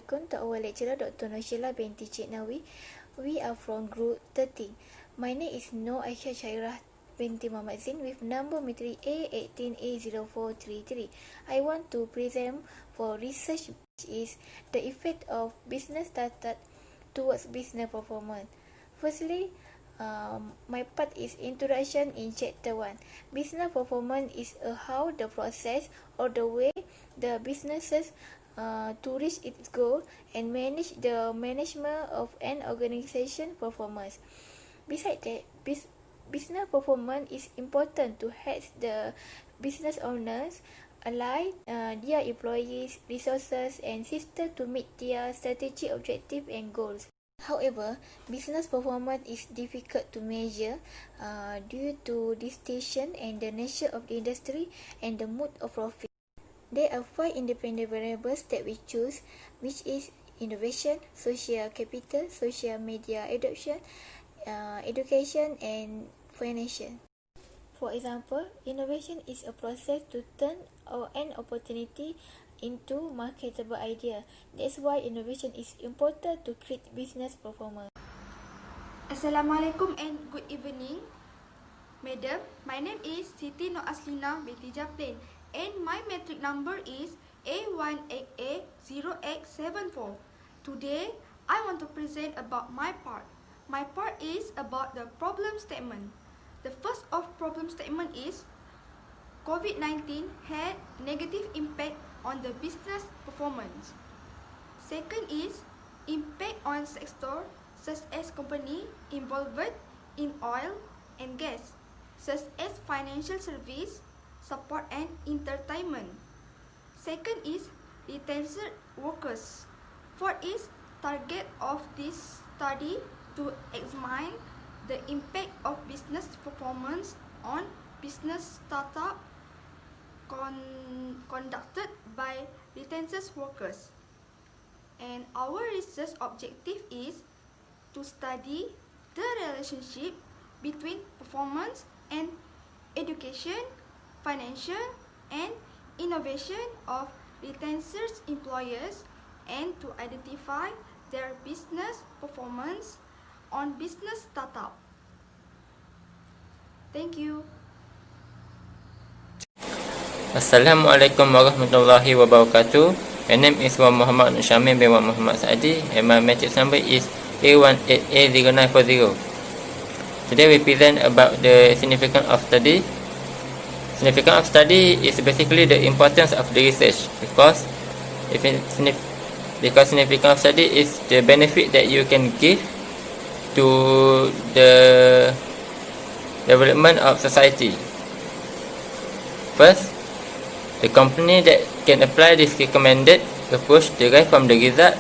Assalamualaikum to our lecturer Dr. NoorShella Binti Nawi. We are from group 30. My name is NoorShella Binti Muhammad Zin with number metric A18A0433. I want to present for research is the effect of business data towards business performance. Firstly, my part is introduction in chapter 1. Business performance is how the process or the way the businesses to reach its goal and manage the management of an organization performance. Besides that, business performance is important to help the business owners align their employees, resources, and systems to meet their strategic objectives and goals. However, business performance is difficult to measure due to distinction and the nature of the industry and the mode of profit. There are 5 independent variables that we choose, which is innovation, social capital, social media adoption, education, and financial. For example, innovation is a process to turn an opportunity into marketable idea. That's why innovation is important to create business performance. Assalamualaikum and good evening. Madam, my name is Siti Nur Aslina binti Japlain and my metric number is A18A0X74. Today, I want to present about my part. My part is about the problem statement. The first of problem statement is COVID-19 had negative impact on the business performance. Second is impact on sector such as company involved in oil and gas, such as financial service, support and entertainment. Second is retention workers. Fourth is target of this study to examine the impact of business performance on business startup conducted by retention workers. And our research objective is to study the relationship between performance and education, financial, and innovation of retention employers and to identify their business performance on business startup. Thank you. Assalamualaikum warahmatullahi wabarakatuh. My name is Muhammad Syamil bin Muhammad Saadi and my matrix number is A18A0940. Today we present about the significance of study. Significance of study is basically the importance of the research because significance of study is the benefit that you can give to the development of society. First, the company that can apply this recommended approach derived from the result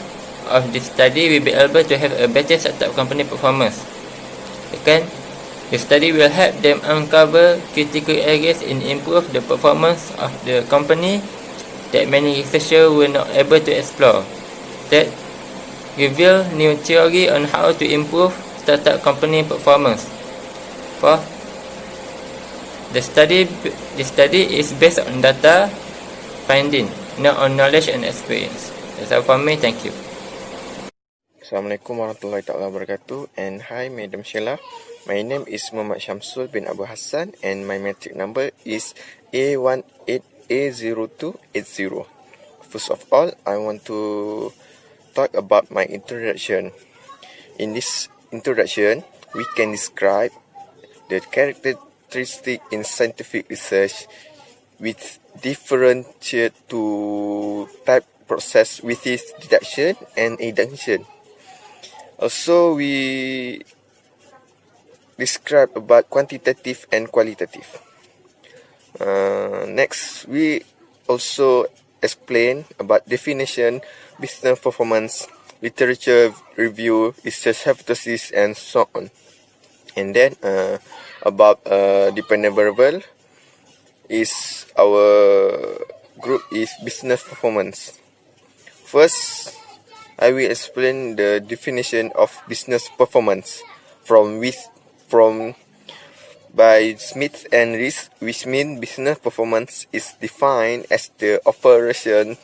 of this study will be able to have a better startup company performance. Second, the study will help them uncover critical areas in improve the performance of the company that many researchers were not able to explore. Third, reveal new theory on how to improve startup company performance. Fourth, the study is based on data finding, not on knowledge and experience. That's all from me. Thank you. Assalamualaikum warahmatullahi wabarakatuh. And hi, Madam Sheila. My name is Muhammad Syamsul bin Abu Hassan and my metric number is A18A0280. First of all, I want to talk about my introduction. In this introduction, we can describe the characteristic in scientific research with differentiate to type process with its deduction and induction. Also, we describe about quantitative and qualitative. Next, we also explain about definition, business performance, literature review, research hypothesis, and so on. And then about dependent variable is our group is business performance. First, I will explain the definition of business performance by Smith and Rees, which means business performance is defined as the operation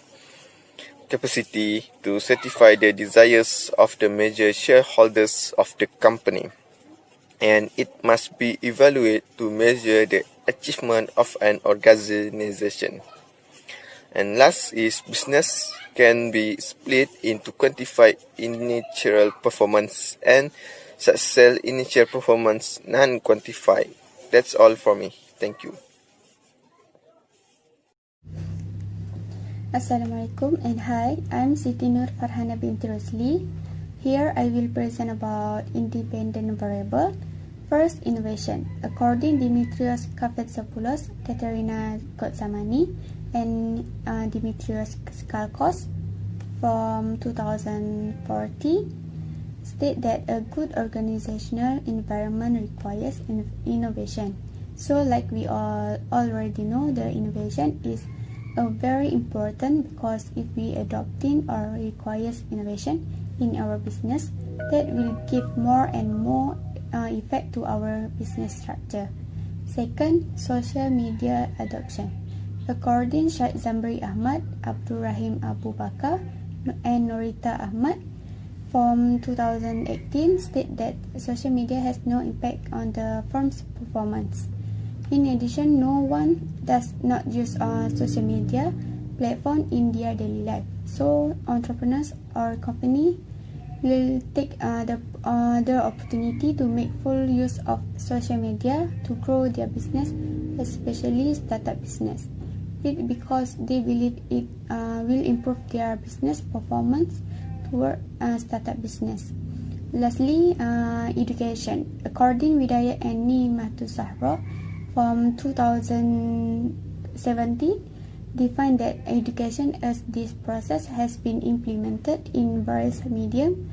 capacity to certify the desires of the major shareholders of the company, and it must be evaluated to measure the achievement of an organization. And last is business can be split into quantified initial performance and successful initial performance non-quantified. That's all for me. Thank you. Assalamualaikum and hi, I'm Siti Nur Farhana Binti Rosli. Here I will present about independent variable. First, innovation. According Dimitrios Kavetsopoulos, Katerina Kotsamani, and Dimitrios Skalkos from 2040 state that a good organizational environment requires innovation. So like we all already know, the innovation is very important because if we adopting or requires innovation in our business, that will give more and more effect to our business structure. Second, social media adoption. According Syed Zamri Ahmad, Abdul Rahim Abu Bakar, and Norita Ahmad from 2018 state that social media has no impact on the firm's performance. In addition, no one does not use social media platform in their daily life. So entrepreneurs or company will take the opportunity to make full use of social media to grow their business, especially startup business. Because they believe it will improve their business performance toward startup business. Lastly, education. According Widaya Ani Matusahro from 2017, defined that education as this process has been implemented in various medium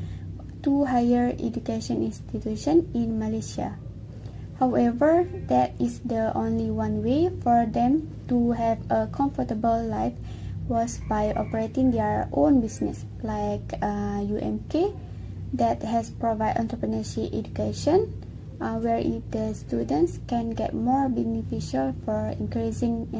to higher education institutions in Malaysia. However, that is the only one way for them to have a comfortable life was by operating their own business, like UMK that has provide entrepreneurship education, where the students can get more beneficial for increasing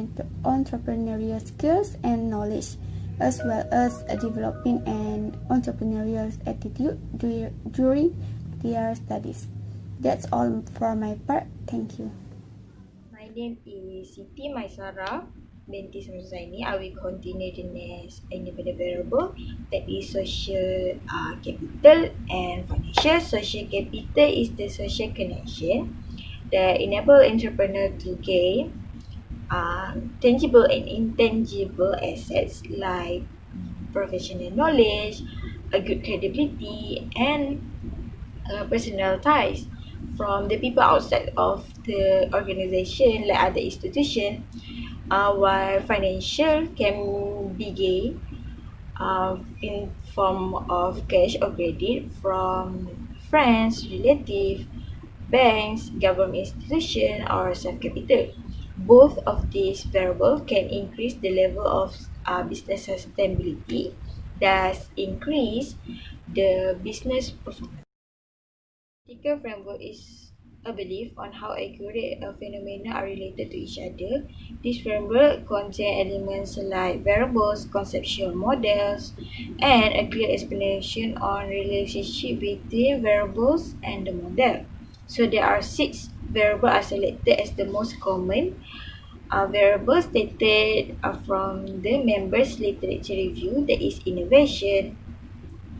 entrepreneurial skills and knowledge, as well as developing an entrepreneurial attitude during their studies. That's all for my part. Thank you. My name is Siti Maisara Binti Samsuzaini. I will continue the next independent variable, that is social capital and financial. Social capital is the social connection that enable entrepreneur to gain tangible and intangible assets like professional knowledge, a good credibility, and personal ties from the people outside of the organization, like other institution, while financial can be gained in form of cash or credit from friends, relatives, banks, government institution, or self-capital. Both of these variables can increase the level of business sustainability, thus increase the business performance. Ethical framework is a belief on how accurate a phenomena are related to each other. This framework contains elements like variables, conceptual models, and a clear explanation on relationship between variables and the model. So there are 6 variables are selected as the most common variables stated from the members' literature review, that is innovation,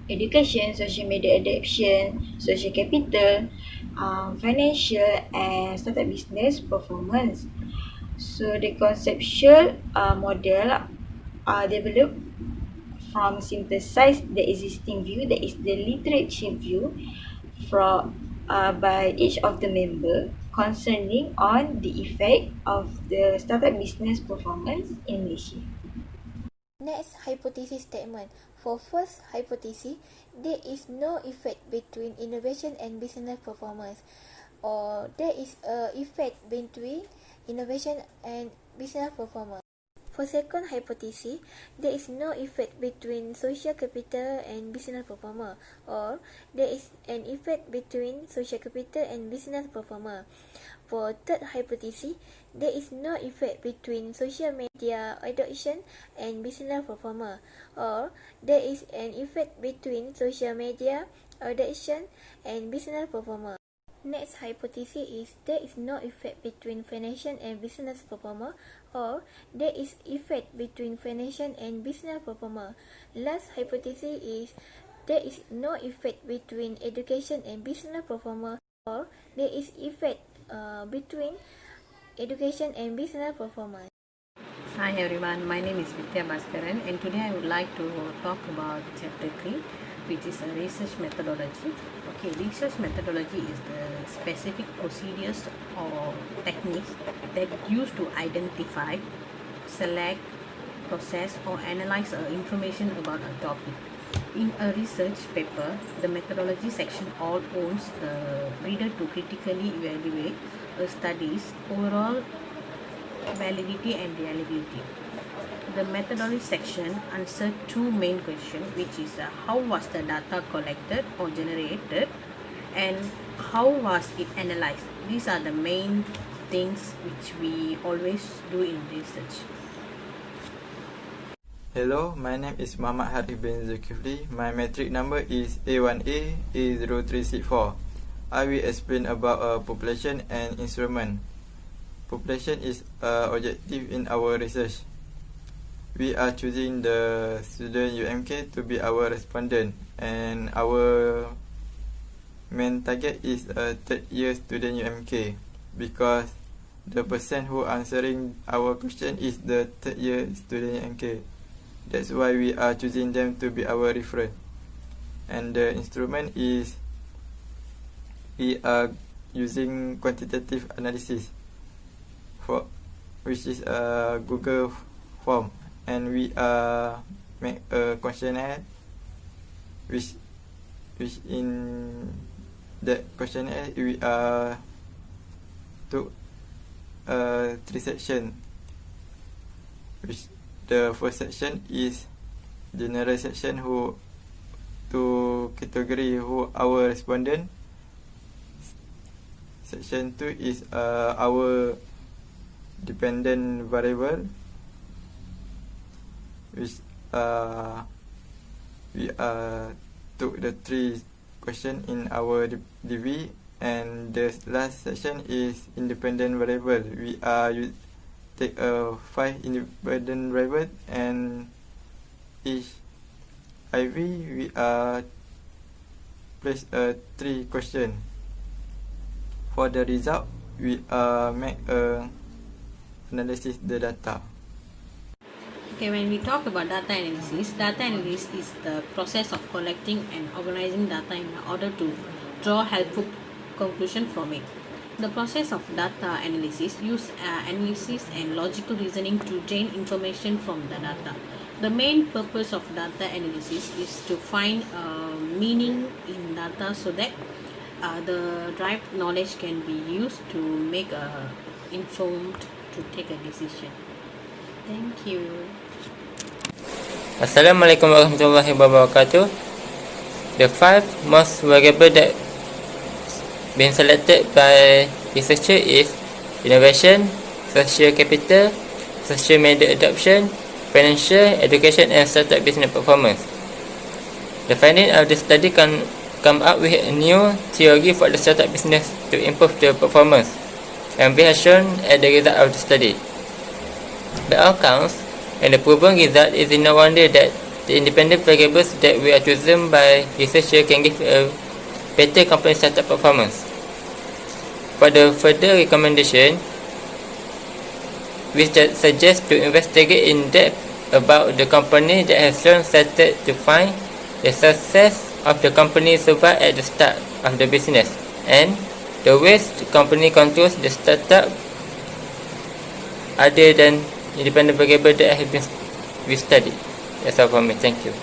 education, social media adoption, social capital, financial, and startup business performance. So the conceptual model are developed from synthesize the existing view, that is the literature view from by each of the member concerning on the effect of the startup business performance in Malaysia. Next, hypothesis statement. For first hypothesis, there is no effect between innovation and business performance, or there is a effect between innovation and business performance. For second hypothesis, there is no effect between social capital and business performer, or there is an effect between social capital and business performer. For third hypothesis, there is no effect between social media adoption and business performer, or there is an effect between social media adoption and business performer. Next hypothesis is there is no effect between financial and business performer, or there is effect between financial and business performer. Last hypothesis is there is no effect between education and business performer, or there is effect between education and business performance. Hi everyone, my name is Binti and today I would like to talk about chapter 3, which is a research methodology. Okay, research methodology is the specific procedures or techniques that used to identify, select, process or analyze information about a topic. In a research paper, the methodology section all owns the reader to critically evaluate a study's overall validity and reliability. The methodology section answered two main questions, which is how was the data collected or generated and how was it analyzed. These are the main things which we always do in research. Hello, my name is Muhammad Harif bin Zulkifli. My metric number is A1A A0364. I will explain about population and instrument. Population is objective in our research. We are choosing the student UMK to be our respondent, and our main target is a third year student UMK because the person who answering our question is the third year student UMK. That's why we are choosing them to be our reference. And the instrument is we are using quantitative analysis, which is a Google form, and we make a questionnaire which in that questionnaire we took 3 sections, which the first section is general section who to category who our respondent. Section 2 is our dependent variable, which we took the 3 question in our DV, and the last section is independent variable. We take 5 independent variable, and each IV we place 3 question. For the result, we make analysis the data. Okay, when we talk about data analysis is the process of collecting and organizing data in order to draw helpful conclusion from it. The process of data analysis uses analysis and logical reasoning to gain information from the data. The main purpose of data analysis is to find meaning in data so that the derived knowledge can be used to make informed to take a decision. Thank you. Assalamualaikum warahmatullahi wabarakatuh. The 5 most variable that been selected by researcher is innovation, social capital, social media adoption, financial, education and startup business performance. The finding of the study can come up with a new theory for the startup business to improve the performance, and we have shown at the result of the study. By all counts, and the proven result is no wonder that the independent variables that we are chosen by researcher can give a better company startup performance. For the further recommendation, we suggest to investigate in depth about the company that has shown started to find the success of the company survive at the start of the business, and the ways the company controls the startup other than independent variable that have been we studied. That's all from me. Thank you.